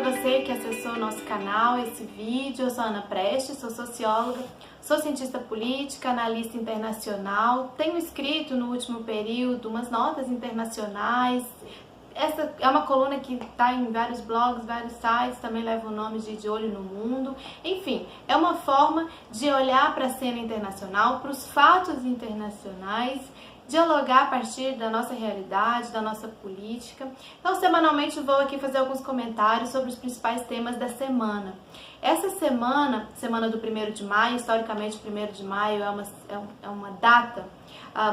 você que acessou o nosso canal, esse vídeo. Eu sou Ana Prestes, sou socióloga, sou cientista política, analista internacional. Tenho escrito no último período umas notas internacionais. Essa é uma coluna que está em vários blogs, vários sites, também leva o nome de Olho no Mundo. Enfim, é uma forma de olhar para a cena internacional, para os fatos internacionais, dialogar a partir da nossa realidade, da nossa política. Então, semanalmente vou aqui fazer alguns comentários sobre os principais temas da semana. Essa semana do 1º de maio, historicamente o 1º de maio é uma data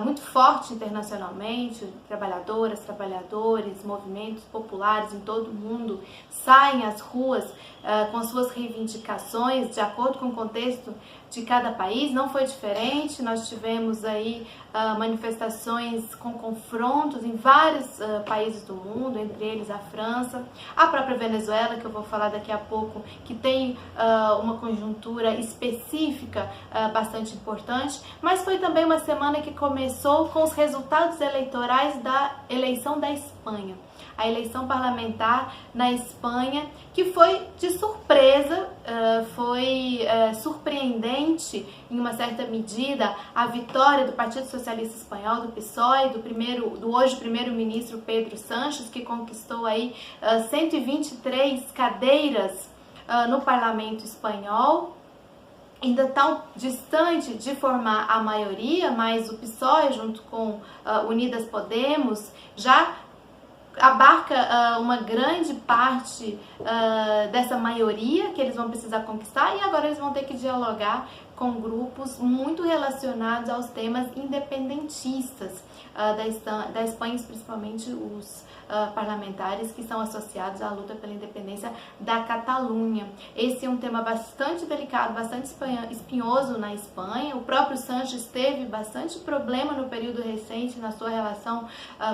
muito forte internacionalmente. Trabalhadoras, trabalhadores, movimentos populares em todo o mundo saem às ruas com suas reivindicações de acordo com o contexto de cada país. Não foi diferente, nós tivemos aí manifestações com confrontos em vários países do mundo, entre eles a França, a própria Venezuela, que eu vou falar daqui a pouco, que tem uma conjuntura específica bastante importante, mas foi também uma semana que começou com os resultados eleitorais da eleição da Espanha. A eleição parlamentar na Espanha, que foi de surpresa, foi surpreendente em uma certa medida a vitória do Partido Socialista Espanhol, do PSOE, do hoje primeiro-ministro Pedro Sánchez, que conquistou aí 123 cadeiras no parlamento espanhol. Ainda tão distante de formar a maioria, mas o PSOE junto com Unidas Podemos já abarca uma grande parte dessa maioria que eles vão precisar conquistar, e agora eles vão ter que dialogar com grupos muito relacionados aos temas independentistas da Espanha, principalmente os parlamentares que são associados à luta pela independência da Catalunha. Esse é um tema bastante delicado, bastante espinhoso na Espanha. O próprio Sánchez teve bastante problema no período recente na sua relação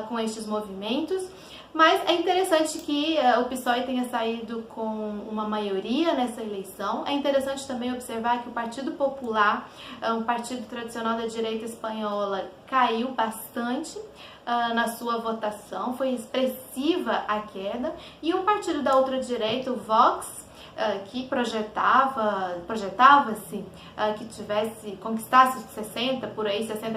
com estes movimentos. Mas é interessante que o PSOE tenha saído com uma maioria nessa eleição. É interessante também observar que o Partido Popular, um partido tradicional da direita espanhola, caiu bastante na sua votação, foi expressiva a queda. E um partido da ultradireita, o Vox, que projetava-se que conquistasse 60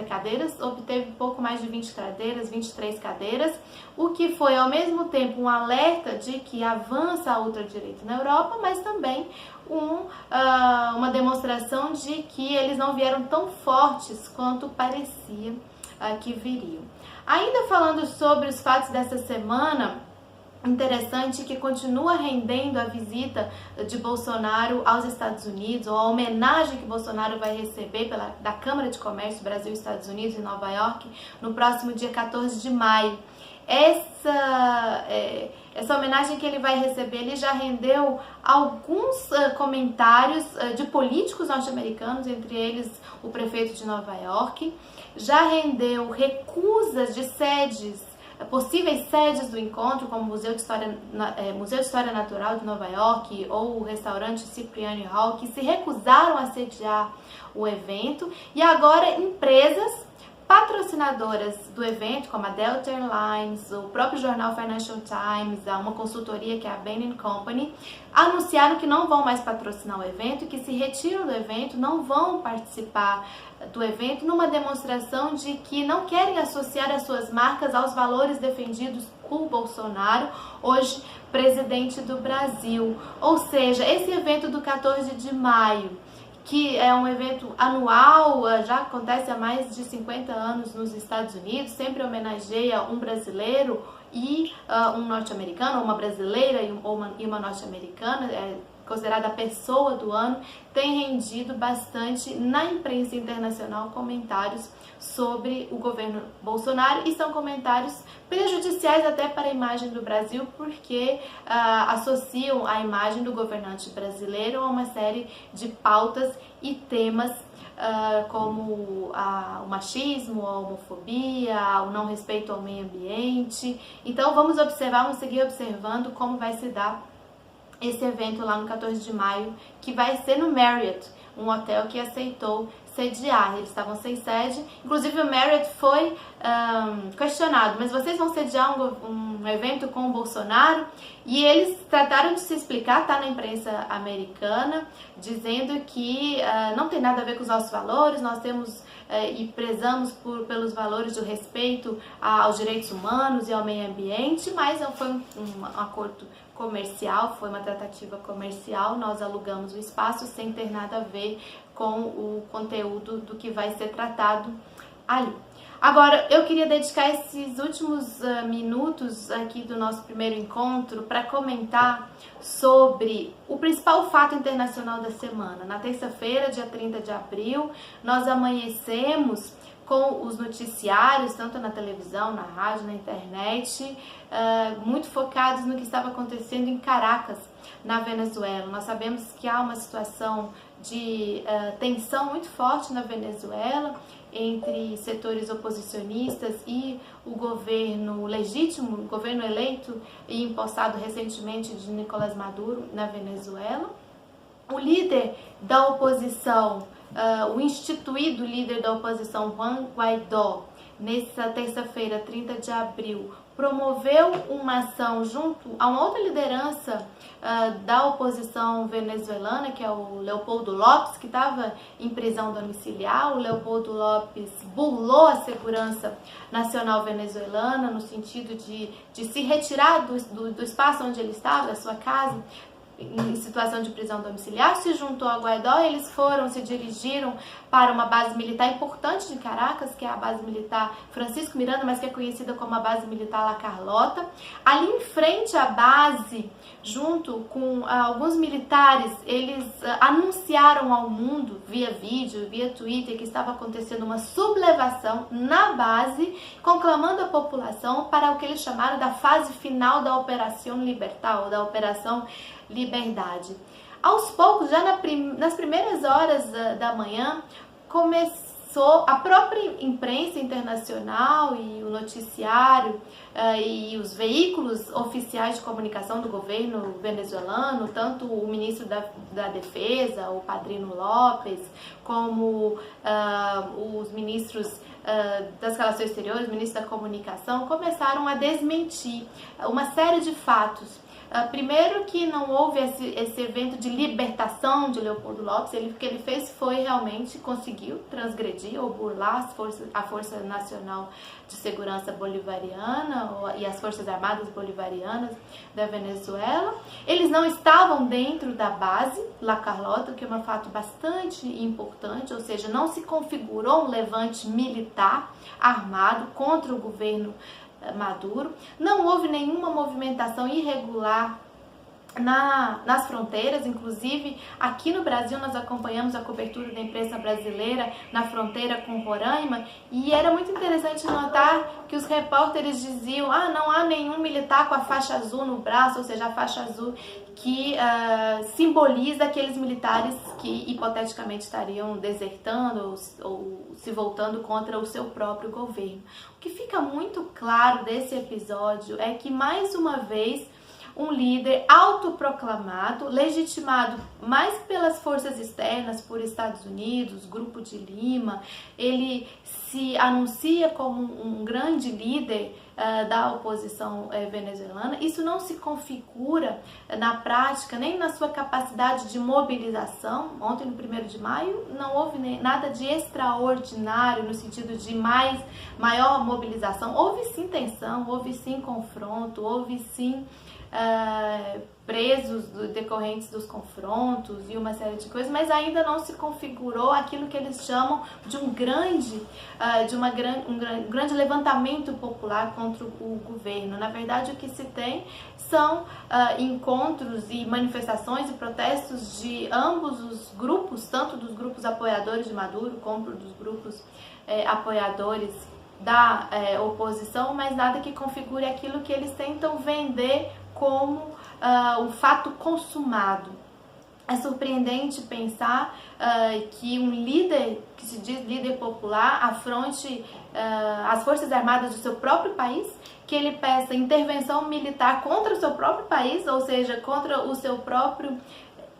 cadeiras, obteve pouco mais de 20 cadeiras, 23 cadeiras, o que foi ao mesmo tempo um alerta de que avança a ultradireita na Europa, mas também uma demonstração de que eles não vieram tão fortes quanto parecia que viriam. Ainda falando sobre os fatos dessa semana, interessante que continua rendendo a visita de Bolsonaro aos Estados Unidos, ou a homenagem que Bolsonaro vai receber da Câmara de Comércio Brasil e Estados Unidos em Nova York no próximo dia 14 de maio. Essa homenagem que ele vai receber, ele já rendeu alguns comentários de políticos norte-americanos, entre eles o prefeito de Nova York, já rendeu recusas de possíveis sedes do encontro, como o Museu de História Natural de Nova York ou o restaurante Cipriani Hall, que se recusaram a sediar o evento. E agora empresas patrocinadoras do evento, como a Delta Airlines, o próprio jornal Financial Times, uma consultoria que é a Bain & Company, anunciaram que não vão mais patrocinar o evento, que se retiram do evento, não vão participar do evento, numa demonstração de que não querem associar as suas marcas aos valores defendidos por Bolsonaro, hoje presidente do Brasil. Ou seja, esse evento do 14 de maio, que é um evento anual, já acontece há mais de 50 anos nos Estados Unidos, sempre homenageia um brasileiro e um norte-americano, uma brasileira e uma norte-americana, considerada a pessoa do ano, tem rendido bastante na imprensa internacional comentários sobre o governo Bolsonaro, e são comentários prejudiciais até para a imagem do Brasil, porque associam a imagem do governante brasileiro a uma série de pautas e temas como o machismo, a homofobia, o não respeito ao meio ambiente. Então vamos seguir observando como vai se dar esse evento lá no 14 de maio, que vai ser no Marriott, um hotel que aceitou sediar. Eles estavam sem sede, inclusive o Marriott foi questionado, mas vocês vão sediar um evento com o Bolsonaro? E eles trataram de se explicar, tá na imprensa americana, dizendo que não tem nada a ver com os nossos valores, nós temos e prezamos pelos valores do respeito aos direitos humanos e ao meio ambiente, mas não foi um acordo comercial, foi uma tratativa comercial, nós alugamos o espaço sem ter nada a ver com o conteúdo do que vai ser tratado ali. Agora, eu queria dedicar esses últimos minutos aqui do nosso primeiro encontro para comentar sobre o principal fato internacional da semana. Na terça-feira, dia 30 de abril, nós amanhecemos com os noticiários, tanto na televisão, na rádio, na internet, muito focados no que estava acontecendo em Caracas, na Venezuela. Nós sabemos que há uma situação de tensão muito forte na Venezuela entre setores oposicionistas e o governo legítimo, o governo eleito e empossado recentemente de Nicolás Maduro na Venezuela. O líder da oposição, o instituído líder da oposição, Juan Guaidó, nessa terça-feira, 30 de abril, promoveu uma ação junto a uma outra liderança da oposição venezuelana, que é o Leopoldo López, que estava em prisão domiciliar. O Leopoldo López burlou a segurança nacional venezuelana no sentido de se retirar do espaço onde ele estava, da sua casa, em situação de prisão domiciliar, se juntou a Guaidó, eles se dirigiram para uma base militar importante de Caracas, que é a base militar Francisco Miranda, mas que é conhecida como a base militar La Carlota. Ali em frente à base, junto com alguns militares, eles anunciaram ao mundo, via vídeo, via Twitter, que estava acontecendo uma sublevação na base, conclamando a população para o que eles chamaram da fase final da Operação Libertad, ou da Operação Liberdade. Aos poucos, já nas primeiras horas da manhã, começou a própria imprensa internacional e o noticiário e os veículos oficiais de comunicação do governo venezuelano, tanto o ministro da Defesa, o Padrino López, como os ministros das Relações Exteriores, o ministro da Comunicação, começaram a desmentir uma série de fatos. Primeiro que não houve esse evento de libertação de Leopoldo López. O que ele fez foi realmente conseguiu transgredir ou burlar a Força Nacional de Segurança Bolivariana e as Forças Armadas Bolivarianas da Venezuela. Eles não estavam dentro da base La Carlota, o que é um fato bastante importante, ou seja, não se configurou um levante militar armado contra o governo Maduro. Não houve nenhuma movimentação irregular nas fronteiras, inclusive aqui no Brasil nós acompanhamos a cobertura da imprensa brasileira na fronteira com Roraima, e era muito interessante notar que os repórteres diziam: não há nenhum militar com a faixa azul no braço, ou seja, a faixa azul que simboliza aqueles militares que hipoteticamente estariam desertando ou se voltando contra o seu próprio governo. O que fica muito claro desse episódio é que, mais uma vez, um líder autoproclamado, legitimado mais pelas forças externas, por Estados Unidos, Grupo de Lima, ele se anuncia como um grande líder da oposição venezuelana. Isso não se configura na prática, nem na sua capacidade de mobilização. Ontem, no 1º de maio, não houve nada de extraordinário no sentido de maior mobilização. Houve sim tensão, houve sim confronto, houve sim presos decorrentes dos confrontos e uma série de coisas, mas ainda não se configurou aquilo que eles chamam de um grande levantamento popular contra o governo. Na verdade, o que se tem são encontros e manifestações e protestos de ambos os grupos, tanto dos grupos apoiadores de Maduro como dos grupos apoiadores da oposição, mas nada que configure aquilo que eles tentam vender como um fato consumado. É surpreendente pensar que um líder, que se diz líder popular, afronte as Forças Armadas do seu próprio país, que ele peça intervenção militar contra o seu próprio país, ou seja, contra o seu próprio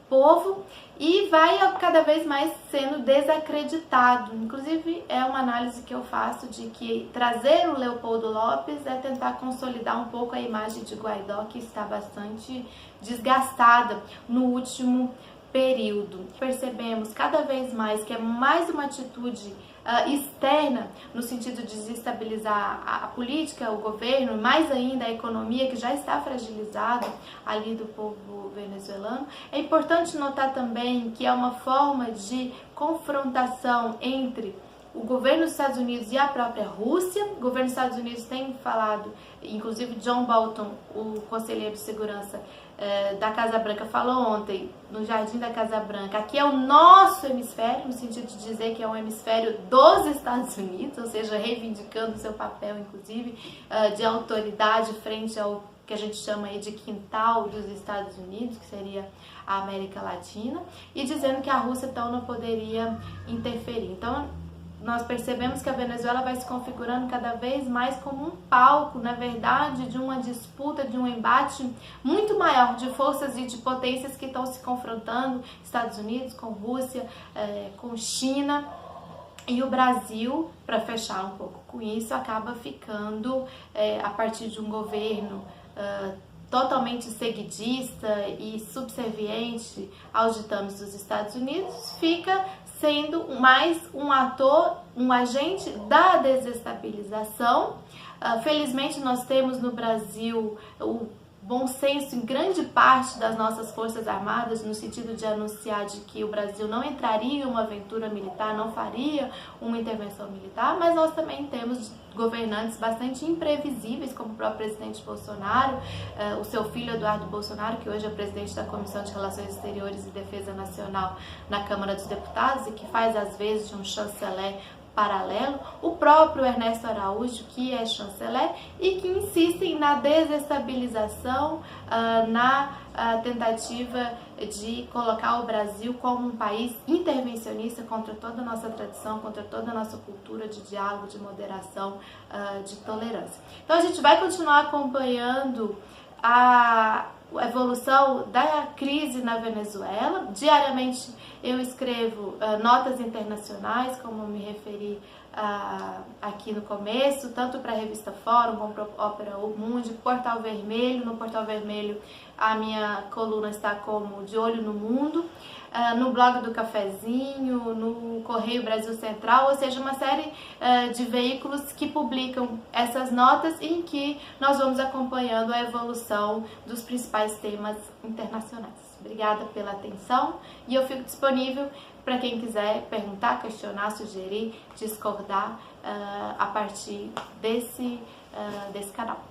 povo e vai cada vez mais sendo desacreditado. Inclusive, é uma análise que eu faço de que trazer o Leopoldo Lopes é tentar consolidar um pouco a imagem de Guaidó, que está bastante desgastada no último período. Percebemos cada vez mais que é mais uma atitude externa, no sentido de desestabilizar a política, o governo, mais ainda a economia, que já está fragilizada ali do povo venezuelano. É importante notar também que é uma forma de confrontação entre o governo dos Estados Unidos e a própria Rússia. O governo dos Estados Unidos tem falado, inclusive John Bolton, o conselheiro de segurança da Casa Branca, falou ontem no Jardim da Casa Branca, aqui é o nosso hemisfério, no sentido de dizer que é um hemisfério dos Estados Unidos, ou seja, reivindicando seu papel, inclusive, de autoridade frente ao que a gente chama aí de quintal dos Estados Unidos, que seria a América Latina, e dizendo que a Rússia então não poderia interferir. Então, nós percebemos que a Venezuela vai se configurando cada vez mais como um palco, na verdade, de uma disputa, de um embate muito maior de forças e de potências que estão se confrontando, Estados Unidos com Rússia, com China. E o Brasil, para fechar um pouco com isso, acaba ficando, a partir de um governo totalmente seguidista e subserviente aos ditames dos Estados Unidos, fica sendo mais um ator, um agente da desestabilização. Felizmente nós temos no Brasil o bom senso em grande parte das nossas forças armadas, no sentido de anunciar de que o Brasil não entraria em uma aventura militar, não faria uma intervenção militar, mas nós também temos governantes bastante imprevisíveis, como o próprio presidente Bolsonaro, o seu filho Eduardo Bolsonaro, que hoje é presidente da Comissão de Relações Exteriores e Defesa Nacional na Câmara dos Deputados e que faz às vezes de um chanceler paralelo, o próprio Ernesto Araújo, que é chanceler e que insistem na desestabilização, na tentativa de colocar o Brasil como um país intervencionista contra toda a nossa tradição, contra toda a nossa cultura de diálogo, de moderação, de tolerância. Então a gente vai continuar acompanhando a evolução da crise na Venezuela. Diariamente eu escrevo notas internacionais, como me referi aqui no começo, tanto para a revista Fórum como para a Ópera Mundi, Portal Vermelho. No Portal Vermelho a minha coluna está como De Olho no Mundo, no blog do Cafezinho, no Correio Brasil Central, ou seja, uma série de veículos que publicam essas notas em que nós vamos acompanhando a evolução dos principais temas internacionais. Obrigada pela atenção e eu fico disponível para quem quiser perguntar, questionar, sugerir, discordar a partir desse canal.